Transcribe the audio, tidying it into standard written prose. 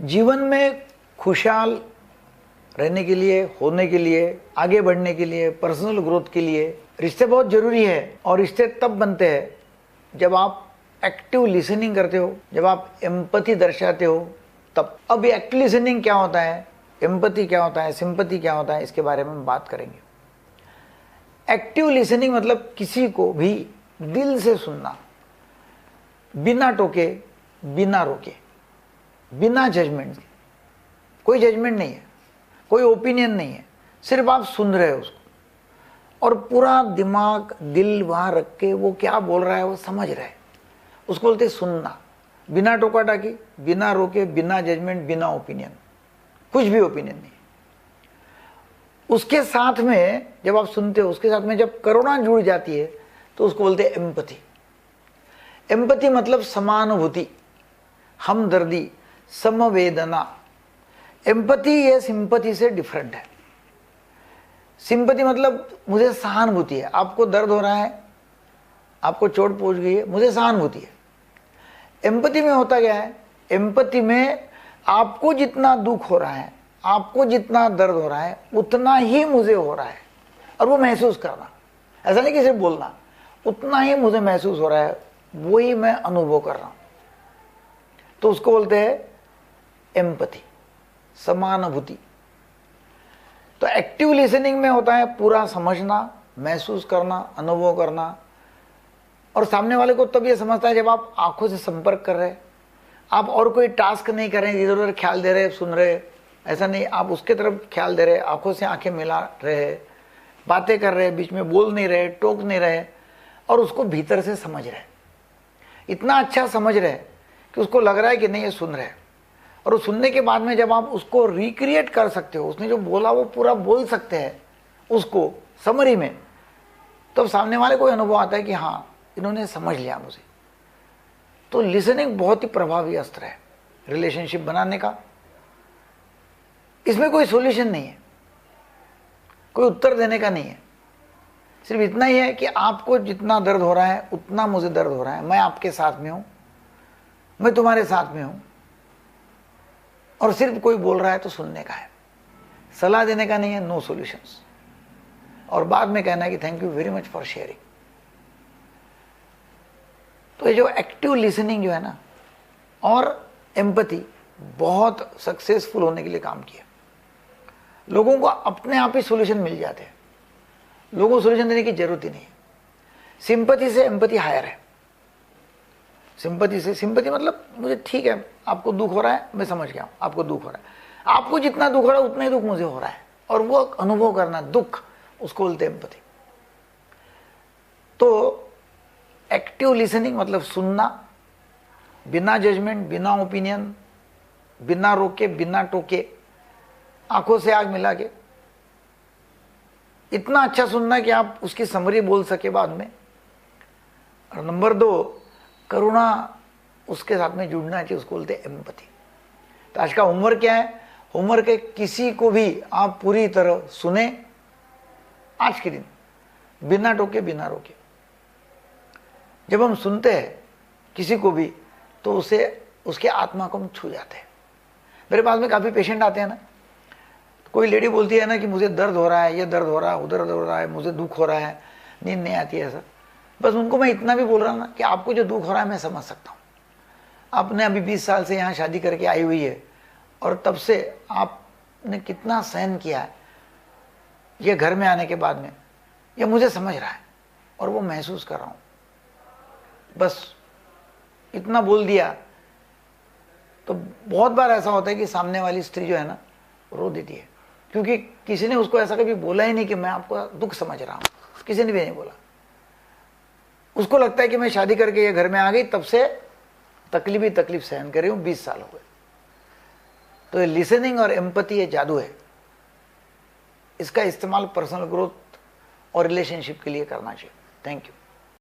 जीवन में खुशहाल रहने के लिए, होने के लिए, आगे बढ़ने के लिए, पर्सनल ग्रोथ के लिए रिश्ते बहुत जरूरी है। और रिश्ते तब बनते हैं जब आप एक्टिव लिसनिंग करते हो, जब आप एम्पैथी दर्शाते हो तब। अब एक्टिव लिसनिंग क्या होता है, एम्पैथी क्या होता है, सिंपैथी क्या होता है, इसके बारे में हम बात करेंगे। एक्टिव लिसनिंग मतलब किसी को भी दिल से सुनना, बिना टोके, बिना रोके, बिना जजमेंट के। कोई जजमेंट नहीं है, कोई ओपिनियन नहीं है, सिर्फ आप सुन रहे हो उसको और पूरा दिमाग दिल वहां रख के वो क्या बोल रहा है वो समझ रहे हैं। उसको बोलते सुनना, बिना टोका टाकी, बिना रोके, बिना जजमेंट, बिना ओपिनियन, कुछ भी ओपिनियन नहीं। उसके साथ में जब आप सुनते हो, उसके साथ में जब करुणा जुड़ जाती है तो उसको बोलते हैं एम्पैथी। एम्पैथी मतलब समानुभूति, हमदर्दी, समवेदना। एम्पैथी ये सिंपैथी से डिफरेंट है। सिंपैथी मतलब मुझे सहानुभूति है, आपको दर्द हो रहा है, आपको चोट पहुंच गई है, मुझे सहानुभूति है। एम्पैथी में होता क्या है, एम्पैथी में आपको जितना दुख हो रहा है, आपको जितना दर्द हो रहा है, उतना ही मुझे हो रहा है और वो महसूस करना। ऐसा नहीं कि सिर्फ बोलना, उतना ही मुझे महसूस हो रहा है, वो ही मैं अनुभव कर रहा हूं, तो उसको बोलते हैं एम्पैथी, समानुभूति। तो एक्टिव लिसनिंग में होता है पूरा समझना, महसूस करना, अनुभव करना। और सामने वाले को तब ये समझता है जब आप आंखों से संपर्क कर रहे हैं, आप और कोई टास्क नहीं कर रहे हैं, इधर उधर ख्याल दे रहे, सुन रहे, ऐसा नहीं, आप उसके तरफ ख्याल दे रहे, आंखों से आंखें मिला रहे, बातें कर रहे, बीच में बोल नहीं रहे, टोक नहीं रहे और उसको भीतर से समझ रहे। इतना अच्छा समझ रहे कि उसको लग रहा है कि नहीं ये सुन रहे। और उस सुनने के बाद में जब आप उसको रिक्रिएट कर सकते हो, उसने जो बोला वो पूरा बोल सकते हैं उसको समरी में, तब सामने वाले को अनुभव आता है कि हाँ इन्होंने समझ लिया मुझे। तो लिसनिंग बहुत ही प्रभावी अस्त्र है रिलेशनशिप बनाने का। इसमें कोई सॉल्यूशन नहीं है, कोई उत्तर देने का नहीं है, सिर्फ इतना ही है कि आपको जितना दर्द हो रहा है उतना मुझे दर्द हो रहा है, मैं आपके साथ में हूं, मैं तुम्हारे साथ में हूं। और सिर्फ कोई बोल रहा है तो सुनने का है, सलाह देने का नहीं है, नो सॉल्यूशंस। और बाद में कहना है कि thank you very much for sharing. तो ये जो एक्टिव लिसनिंग जो है ना और एम्पैथी बहुत सक्सेसफुल होने के लिए काम किया। लोगों को अपने आप ही सॉल्यूशन मिल जाते हैं, लोगों को सॉल्यूशन देने की जरूरत ही नहीं है। सिंपैथी से एम्पैथी हायर है। सिंपैथी मतलब मुझे ठीक है, आपको दुख हो रहा है, मैं समझ गया हूं आपको दुख हो रहा है, आपको जितना दुख हो रहा है उतना ही दुख मुझे हो रहा है, और वो अनुभव करना दुख, उसको बोलते हैं एम्पैथी। तो एक्टिव लिसनिंग मतलब सुनना, बिना जजमेंट, बिना ओपिनियन, बिना रोके, बिना टोके, आंखों से आग मिला के, इतना अच्छा सुनना कि आप उसकी समरी बोल सके बाद में। और नंबर 2, करुणा उसके साथ में जुड़ना चाहिए, उसको बोलते हैं एम्पैथी। तो आज का होमवर्क क्या है, होमवर्क है किसी को भी आप पूरी तरह सुने आज के दिन, बिना टोके, बिना रोके। जब हम सुनते हैं किसी को भी तो उसे, उसके आत्मा को हम छू जाते हैं। मेरे पास में काफ़ी पेशेंट आते हैं ना, कोई लेडी बोलती है ना कि मुझे दर्द हो रहा है, ये दर्द हो रहा है, उधर हो रहा है, मुझे दुख हो रहा है, नींद नहीं आती है, ऐसा। बस उनको मैं इतना भी बोल रहा हूँ ना कि आपको जो दुख हो रहा है मैं समझ सकता हूँ। आपने अभी 20 साल से यहाँ शादी करके आई हुई है और तब से आपने कितना सहन किया है, ये घर में आने के बाद में ये मुझे समझ रहा है और वो महसूस कर रहा हूँ। बस इतना बोल दिया तो बहुत बार ऐसा होता है कि सामने वाली स्त्री जो है ना रो देती है, क्योंकि किसी ने उसको ऐसा कभी बोला ही नहीं कि मैं आपको दुख समझ रहा हूं, किसी ने भी नहीं बोला। उसको लगता है कि मैं शादी करके ये घर में आ गई, तब से तकलीफ ही तकलीफ सहन कर रही हूं, 20 साल हो गए। तो ये लिसनिंग और एम्पैथी ये जादू है, इसका इस्तेमाल पर्सनल ग्रोथ और रिलेशनशिप के लिए करना चाहिए। Thank you.